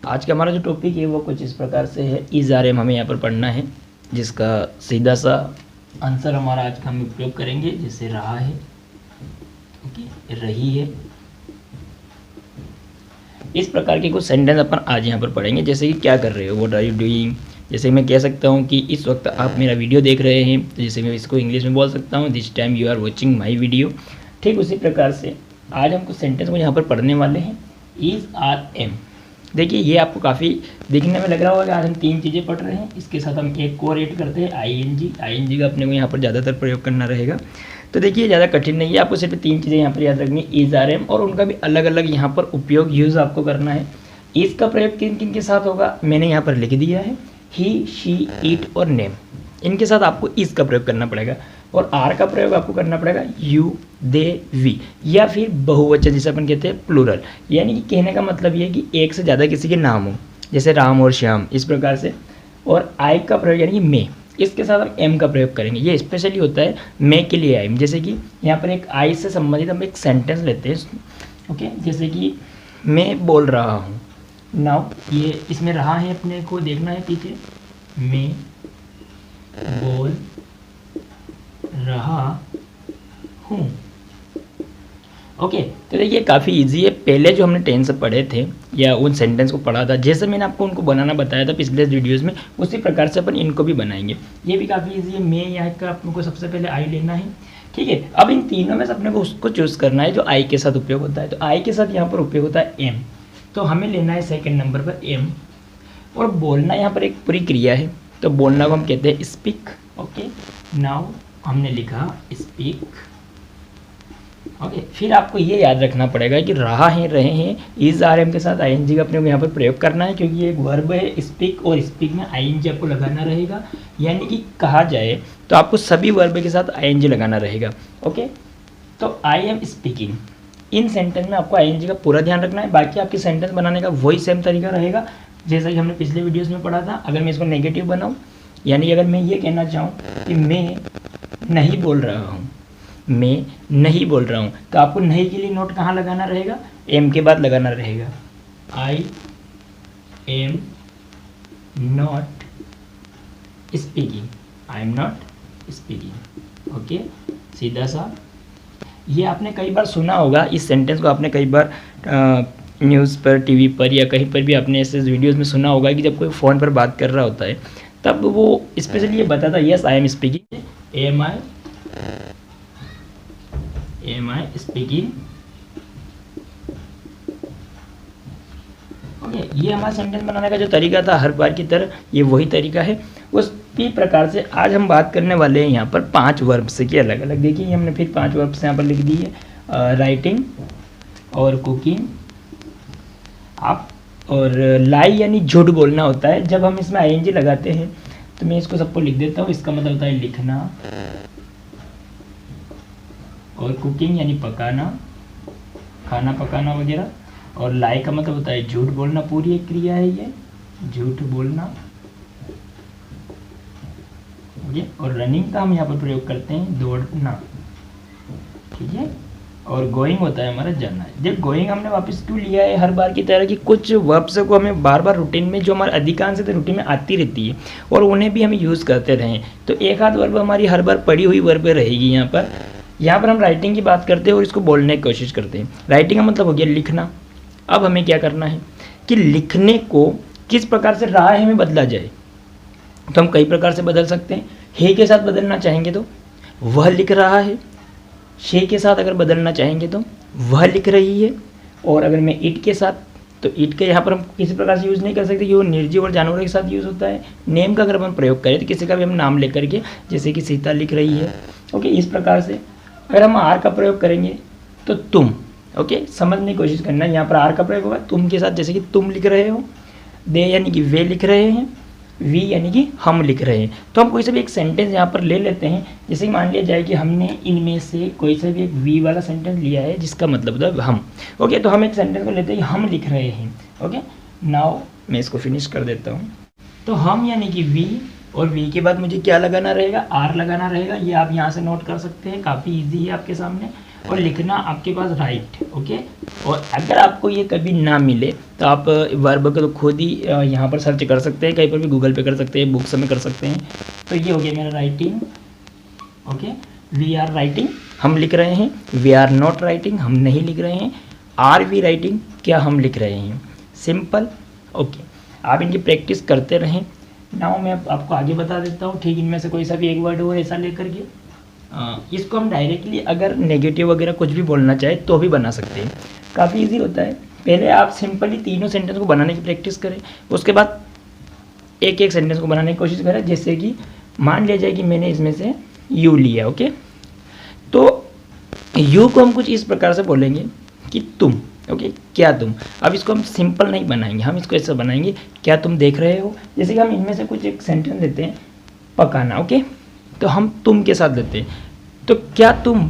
आज का हमारा जो टॉपिक है वो कुछ इस प्रकार से है, इज आर एम हमें यहाँ पर पढ़ना है, जिसका सीधा सा आंसर हमारा आज का हम उपयोग करेंगे, जैसे रहा है, ओके, रही है। इस प्रकार के कुछ सेंटेंस अपन आज यहाँ पर पढ़ेंगे, जैसे कि क्या कर रहे हो, व्हाट आर यू डूइंग। जैसे मैं कह सकता हूँ कि इस वक्त आप मेरा वीडियो देख रहे हैं, तो जैसे मैं इसको इंग्लिश में बोल सकता हूँ, this time you are watching my video. ठीक उसी प्रकार से आज हम कुछ सेंटेंस को यहाँ पर पढ़ने वाले हैं, इज आर एम। देखिए ये आपको काफ़ी देखने में लग रहा होगा कि आज हम 3 चीज़ें पढ़ रहे हैं, इसके साथ हम एक और ऐड करते हैं, आई एन जी का अपने को यहाँ पर ज़्यादातर प्रयोग करना रहेगा। तो देखिए ज़्यादा कठिन नहीं है, आपको सिर्फ 3 चीज़ें यहाँ पर याद रखनी, इज आर एम, और उनका भी अलग अलग यहाँ पर उपयोग यूज़ आपको करना है। इज का प्रयोग किन किन के साथ होगा मैंने यहाँ पर लिख दिया है, ही, शी, इट और नेम, इनके साथ आपको इज का प्रयोग करना पड़ेगा। और आर का प्रयोग आपको करना पड़ेगा यू, दे, वी, या फिर बहुवचन जिसे अपन कहते हैं प्लूरल, यानी कि कहने का मतलब ये है कि एक से ज़्यादा किसी के नाम हो, जैसे राम और श्याम, इस प्रकार से। और आई का प्रयोग यानी कि मैं, इसके साथ हम एम का प्रयोग करेंगे, ये स्पेशली होता है मैं के लिए आई। जैसे कि यहाँ पर एक आई से संबंधित हम एक सेंटेंस लेते हैं, ओके, जैसे कि मैं बोल रहा हूँ। नाउ ये इसमें रहा है, अपने को देखना है पीछे, मैं बोल रहा हूँ। ओके, तो देखिए काफ़ी इजी है। पहले जो हमने टेंस पढ़े थे या उन सेंटेंस को पढ़ा था, जैसे मैंने आपको उनको बनाना बताया था पिछले वीडियोस में, उसी प्रकार से अपन इनको भी बनाएंगे। ये भी काफ़ी इजी है। मैं यहाँ का अपने को सबसे पहले आई लेना है, ठीक है। अब इन तीनों में से अपने को उसको चूज़ करना है जो आई के साथ उपयोग होता है। तो आई के साथ यहाँ पर उपयोग होता है एम, तो हमें लेना है सेकेंड नंबर पर एम। और बोलना यहाँ पर एक पूरी क्रिया है, तो बोलना को हम कहते हैं स्पीक। ओके, नाउ हमने लिखा स्पीक। ओके, फिर आपको ये याद रखना पड़ेगा कि रहा है, रहे हैं, इज आर एम के साथ आई एन जी का अपने को यहाँ पर प्रयोग करना है, क्योंकि ये एक वर्ब है स्पीक, और स्पीक में आई एन जी आपको लगाना रहेगा। यानी कि कहा जाए तो आपको सभी वर्ब के साथ आई एन जी लगाना रहेगा। ओके, तो आई एम स्पीकिंग, इन सेंटेंस में आपको आई एन जी का पूरा ध्यान रखना है। बाकी आपके सेंटेंस बनाने का वही सेम तरीका रहेगा जैसा कि हमने पिछले वीडियोस में पढ़ा था। अगर मैं इसको नेगेटिव बनाऊँ, यानी कि अगर मैं ये कहना चाहूँ कि मैं नहीं बोल रहा हूँ, मैं नहीं बोल रहा हूँ, तो आपको नहीं के लिए नोट कहाँ लगाना रहेगा, एम के बाद लगाना रहेगा। I am not speaking, I am not speaking. Okay, सीधा सा। ये आपने कई बार सुना होगा, इस सेंटेंस को आपने कई बार न्यूज़ पर, टीवी पर या कहीं पर भी आपने ऐसे वीडियोज़ में सुना होगा कि जब कोई फ़ोन पर बात कर रहा होता है तब वो स्पेशली ये बताता है, yes I am speaking, am I speaking. Okay, ये हमारा सेंटेंस बनाने का जो तरीका था हर बार की तरह ये वही तरीका है। उसी प्रकार से आज हम बात करने वाले हैं यहाँ पर 5 वर्ब से कि अलग अलग। देखिए हमने फिर 5 वर्ब से यहाँ पर लिख दी है, राइटिंग और कुकिंग आप, और लाई यानी झूठ बोलना होता है। जब हम इसमें आई एन जी लगाते हैं तो मैं इसको सबको लिख देता हूँ, इसका मतलब होता है लिखना। और कुकिंग यानी पकाना, खाना पकाना वगैरह। और लाई का मतलब होता है झूठ बोलना, पूरी एक क्रिया है ये, झूठ बोलना। और रनिंग का हम यहाँ पर प्रयोग करते हैं दौड़ना, ठीक है। और गोइंग होता है हमारा जाना। जब गोइंग हमने वापस क्यों लिया है हर बार की तरह कि कुछ वर्ब्स को हमें बार बार रूटीन में, जो हमारे अधिकांश रूटीन में आती रहती है और उन्हें भी हमें यूज़ करते रहें, तो एक आध वर्ब हमारी हर बार पड़ी हुई वर्ब रहेगी। यहाँ पर हम राइटिंग की बात करते हैं और इसको बोलने की कोशिश करते हैं। राइटिंग का मतलब हो गया लिखना। अब हमें क्या करना है कि लिखने को किस प्रकार से रहा है में बदला जाए, तो हम कई प्रकार से बदल सकते हैं। हे के साथ बदलना चाहेंगे तो वह लिख रहा है, शे के साथ अगर बदलना चाहेंगे तो वह लिख रही है, और अगर मैं इट के साथ, तो इट के यहाँ पर हम किसी प्रकार से यूज़ नहीं कर सकते, वो निर्जीव और जानवरों के साथ यूज़ होता है। नेम का अगर हम प्रयोग करें तो किसी का भी हम नाम लेकर के, जैसे कि सीता लिख रही है। ओके, इस प्रकार से अगर हम आर का प्रयोग करेंगे तो तुम, ओके, समझने की कोशिश करना। यहाँ पर आर का प्रयोग होगा तुम के साथ, जैसे कि तुम लिख रहे हो। दे यानी कि वे लिख रहे हैं, वी यानी कि हम लिख रहे हैं। तो हम कोई सा भी एक सेंटेंस यहाँ पर ले लेते हैं, जैसे कि मान लिया जाए कि हमने इनमें से कोई सा भी एक वी वाला सेंटेंस लिया है जिसका मतलब होता है हम। ओके, तो हम एक सेंटेंस को लेते हैं हम लिख रहे हैं। ओके, नाउ मैं इसको फिनिश कर देता हूँ। तो हम यानी कि वी, और वी के बाद मुझे क्या लगाना रहेगा, आर लगाना रहेगा। ये आप यहाँ से नोट कर सकते हैं, काफ़ी ईजी है आपके सामने। और लिखना आपके पास राइट। ओके, और अगर आपको ये कभी ना मिले तो आप वर्ब को तो खुद ही यहाँ पर सर्च कर सकते हैं, कहीं पर भी गूगल पे कर सकते हैं, बुक्स में कर सकते हैं। तो ये हो गया मेरा writing. Okay, we are writing हम लिख रहे हैं, वी आर नॉट राइटिंग हम नहीं लिख रहे हैं, आर वी राइटिंग क्या हम लिख रहे हैं, सिंपल। ओके, आप इनकी प्रैक्टिस करते रहें। नाउ मैं आपको आगे बता देता हूँ, ठीक, इनमें से कोई सा भी एक वर्ड हो ऐसा लेकर के इसको हम डायरेक्टली अगर नेगेटिव वगैरह कुछ भी बोलना चाहे तो भी बना सकते हैं, काफ़ी इजी होता है। पहले आप सिंपली तीनों सेंटेंस को बनाने की प्रैक्टिस करें, उसके बाद एक एक सेंटेंस को बनाने की कोशिश करें, जैसे कि मान लिया जाए कि मैंने इसमें से यू लिया। ओके, तो यू को हम कुछ इस प्रकार से बोलेंगे कि तुम। ओके, क्या तुम। अब इसको हम सिंपल नहीं बनाएंगे, हम इसको ऐसा बनाएंगे, क्या तुम देख रहे हो। जैसे कि हम इनमें से कुछ एक सेंटेंस देते हैं, पकाना। ओके, तो हम तुम के साथ देते हैं, तो क्या तुम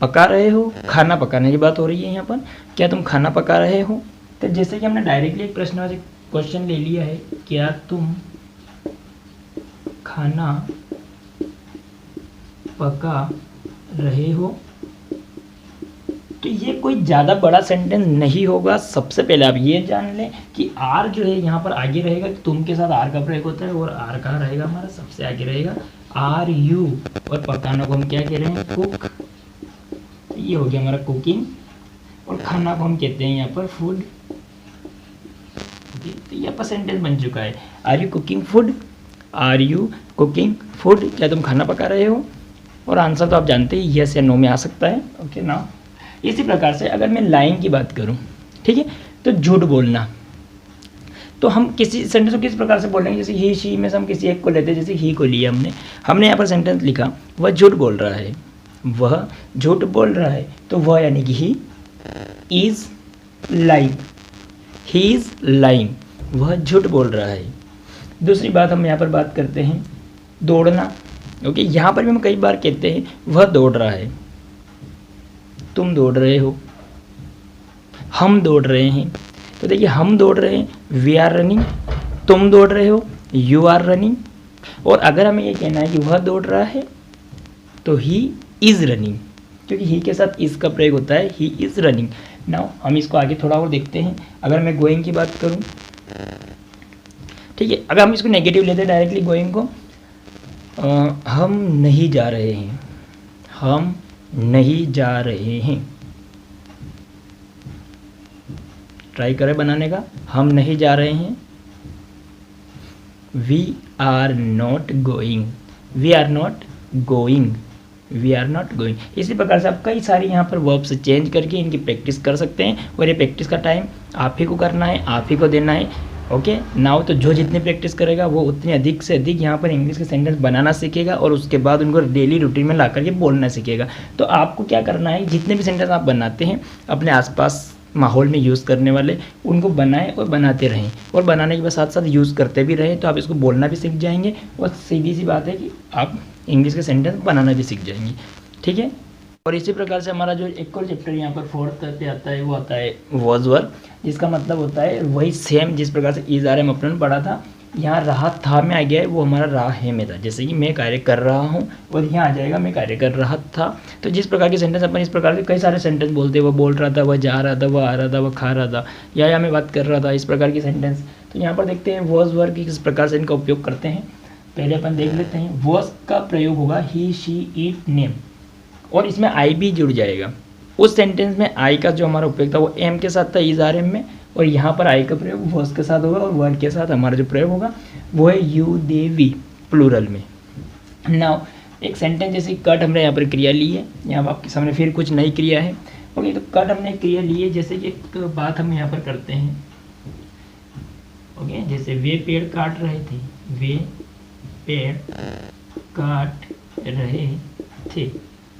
पका रहे हो, खाना पकाने की बात हो रही है यहाँ पर, क्या तुम खाना पका रहे हो। तो जैसे कि हमने डायरेक्टली एक प्रश्नवाची क्वेश्चन ले लिया है, क्या तुम खाना पका रहे हो, तो ये कोई ज़्यादा बड़ा सेंटेंस नहीं होगा। सबसे पहले आप ये जान लें कि आर जो है यहाँ पर आगे रहेगा, तुम के साथ आर का प्रयोग होता है, और आर कहाँ रहेगा हमारा, सबसे आगे रहेगा आर यू, और पकाना को हम क्या कह रहे हैं, कुक। तो ये हो गया हमारा कुकिंग, और खाना को हम कहते हैं यहाँ पर फूड। तो यहाँ पर सेंटेंस बन चुका है, are you cooking food, are you cooking food, क्या तुम खाना पका रहे हो। और आंसर तो आप जानते ही यस या नो में आ सकता है। ओके, ना इसी प्रकार से अगर मैं लाइन की बात करूं, ठीक है, तो झूठ बोलना, तो हम किसी सेंटेंस को किस प्रकार से बोलेंगे, जैसे ही शी में से हम किसी एक को लेते हैं, जैसे ही को लिया हमने यहाँ पर सेंटेंस लिखा, वह झूठ बोल रहा है, वह झूठ बोल रहा है, तो वह यानी कि he is lying, he is lying, वह झूठ बोल रहा है। दूसरी बात हम यहाँ पर बात करते हैं दौड़ना। ओके, यहाँ पर भी हम कई बार कहते हैं वह दौड़ रहा है, तुम दौड़ रहे हो, हम दौड़ रहे हैं। तो देखिए, हम दौड़ रहे हैं, वी आर रनिंग, तुम दौड़ रहे हो, यू आर रनिंग। और अगर हमें ये कहना है कि वह दौड़ रहा है, तो ही इज़ रनिंग, क्योंकि ही के साथ इज़ का प्रयोग होता है, ही इज़ रनिंग। नाउ हम इसको आगे थोड़ा और देखते हैं। अगर मैं गोइंग की बात करूं, ठीक है, अगर हम इसको नेगेटिव लेते हैं डायरेक्टली गोइंग को, हम नहीं जा रहे हैं, हम नहीं जा रहे हैं, ट्राई करें बनाने का, हम नहीं जा रहे हैं, we are not going, we are not going, we are not going. इसी प्रकार से आप कई सारी यहाँ पर वर्ब्स चेंज करके इनकी प्रैक्टिस कर सकते हैं, और ये प्रैक्टिस का टाइम आप ही को करना है, आप ही को देना है। ओके, नाउ तो जो जितनी प्रैक्टिस करेगा वो उतनी अधिक से अधिक यहाँ पर इंग्लिश के सेंटेंस बनाना सीखेगा, और उसके बाद उनको डेली रूटीन में ला करके बोलना सीखेगा। तो आपको क्या करना है, जितने भी सेंटेंस आप बनाते हैं अपने आसपास माहौल में यूज़ करने वाले, उनको बनाएं और बनाते रहें, और बनाने के बाद साथ साथ यूज़ करते भी रहें, तो आप इसको बोलना भी सीख जाएंगे, और सीधी सी बात है कि आप इंग्लिश के सेंटेंस बनाना भी सीख जाएंगे। ठीक है, और इसी प्रकार से हमारा जो एक और चैप्टर यहाँ पर 4th पे आता है, वो आता है वॉज वर, जिसका मतलब होता है वही सेम जिस प्रकार से इज़ आर एम अपने पढ़ा था, यहाँ रहा था में आ गया है, वो हमारा रहा है में था। जैसे कि मैं कार्य कर रहा हूँ, और यहाँ आ जाएगा मैं कार्य कर रहा था। तो जिस प्रकार के सेंटेंस अपन इस प्रकार के कई सारे सेंटेंस बोलते हैं, वह बोल रहा था, वह जा रहा था, वह आ रहा था, वह खा रहा था, या मैं बात कर रहा था, इस प्रकार की सेंटेंस। तो यहाँ पर देखते हैं वॉज वर की किस प्रकार से इनका उपयोग करते हैं। पहले अपन देख लेते हैं, वॉज का प्रयोग होगा ही शी इट नेम, और इसमें आई भी जुड़ जाएगा। उस सेंटेंस में आई का जो हमारा उपयोग था वो एम के साथ था, इज आर एम में, और यहाँ पर आई का प्रयोग वॉज के साथ होगा, और वर्ड के साथ हमारा जो प्रयोग होगा वो है यू दे वी प्लूरल में। नाउ एक सेंटेंस जैसे कट हमने यहाँ पर क्रिया ली है, यहाँ पर आपके सामने फिर कुछ नई क्रिया है। ओके, तो कट हमने क्रिया ली है, जैसे कि एक बात हम यहाँ पर करते हैं। ओके, जैसे वे पेड़ काट रहे थे, वे पेड़ काट रहे थे।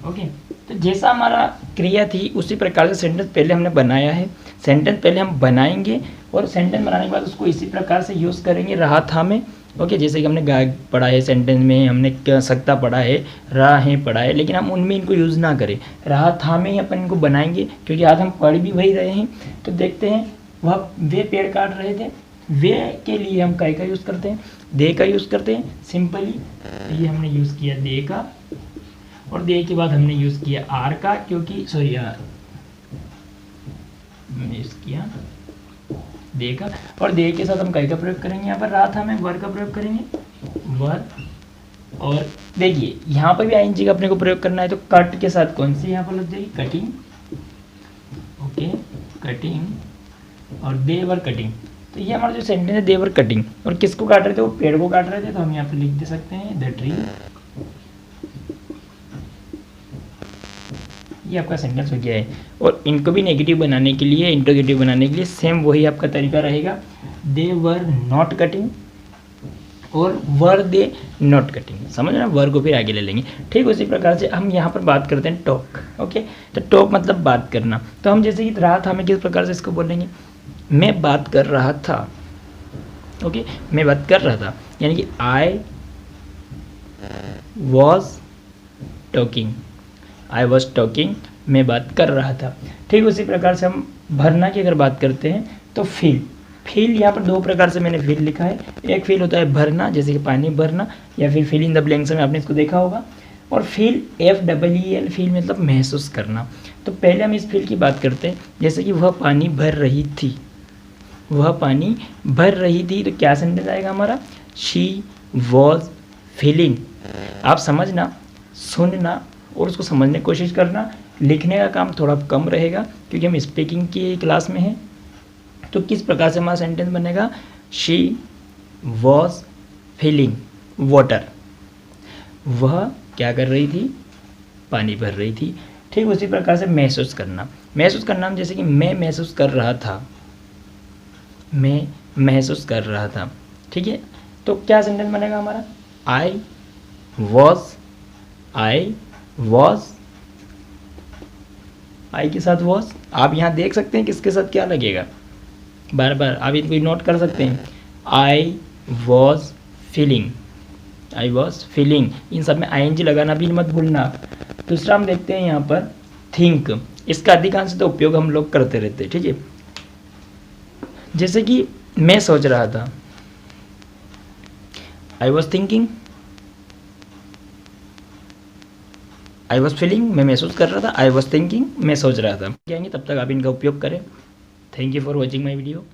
ओके, तो जैसा हमारा क्रिया थी उसी प्रकार से सेंटेंस पहले हमने बनाया है। सेंटेंस पहले हम बनाएंगे, और सेंटेंस बनाने के बाद उसको इसी प्रकार से यूज़ करेंगे रहा था में। ओके, जैसे कि हमने गाय पढ़ा है सेंटेंस में, हमने क्या सकता पढ़ा है, रहा है पढ़ा है, लेकिन हम उनमें इनको यूज़ ना करें, रहा था में ही अपन इनको बनाएंगे, क्योंकि आज हम पढ़ भी वही रहे हैं। तो देखते हैं, वह वे पेड़ काट रहे थे, वे के लिए हम काय का यूज़ करते हैं, दे का यूज़ करते हैं सिंपली। ये हमने यूज़ किया दे का, और दे के बाद हमने यूज़ किया आर का, क्योंकि सॉरी यूज़ किया दे का, और दे के साथ हम कई का प्रयोग करेंगे, यहाँ पर रहा था हमें वर का प्रयोग करेंगे वर। और देखिए यहाँ पर भी आईएनजी का अपने को प्रयोग करना है, तो कट के साथ कौन सी यहाँ पर लग जाएगी, कटिंग। ओके, कटिंग और देवर कटिंग। तो ये हमारा जो सेंटेंस है देवर कटिंग, और किसको काट रहे थे, वो पेड़ को काट रहे थे, तो हम यहाँ पे लिख दे सकते हैं द ट्री। ये आपका सेंटेंस हो गया है। और इनको भी नेगेटिव बनाने के लिए, इंटरोगेटिव बनाने के लिए सेम वही आपका तरीका रहेगा, दे वर नॉट कटिंग और वर दे नॉट कटिंग। समझ रहे हैं, वर को फिर आगे ले लेंगे। ठीक उसी प्रकार से हम यहाँ पर बात करते हैं टॉक। ओके, तो टॉक मतलब बात करना। तो हम जैसे कि रहा था, हमें किस प्रकार से इसको बोलेंगे, मैं बात कर रहा था। ओके, मैं बात कर रहा था, यानी कि I was talking, I was talking, मैं बात कर रहा था। ठीक उसी प्रकार से हम भरना की अगर बात करते हैं तो फील। फील यहाँ पर दो प्रकार से मैंने फील लिखा है। एक फील होता है भरना, जैसे कि पानी भरना, या फिर फील इन द ब्लैंक्स में आपने इसको देखा होगा। और फील FEEL, फील मतलब महसूस करना। तो पहले हम इस फील की बात करते हैं, जैसे कि वह पानी भर रही थी, वह पानी भर रही थी। तो क्या सेंटेंस आएगा हमारा, शी वॉज फीलिंग। आप समझना, सुनना और उसको समझने की कोशिश करना। लिखने का काम थोड़ा कम रहेगा क्योंकि हम स्पीकिंग की क्लास में हैं। तो किस प्रकार से हमारा सेंटेंस बनेगा, शी वॉज फीलिंग वाटर, वह क्या कर रही थी, पानी भर रही थी। ठीक उसी प्रकार से महसूस करना। महसूस करना जैसे कि मैं महसूस कर रहा था, मैं महसूस कर रहा था। ठीक है, तो क्या सेंटेंस बनेगा हमारा, आई वॉज, आई वॉज, आई के साथ वॉज। आप यहाँ देख सकते हैं किसके साथ क्या लगेगा, बार बार आप इनको नोट कर सकते हैं। I was feeling, I was feeling, इन सब में ING लगाना भी मत भूलना। दूसरा हम देखते हैं यहाँ पर थिंक। इसका अधिकांश तो उपयोग हम लोग करते रहते हैं। ठीक है, जैसे कि मैं सोच रहा था, I was thinking, I was feeling, मैं महसूस कर रहा था, आई वॉज थिंकिंग, मैं सोच रहा था। कहेंगे तब तक आप इनका उपयोग करें। Thank you for watching my video.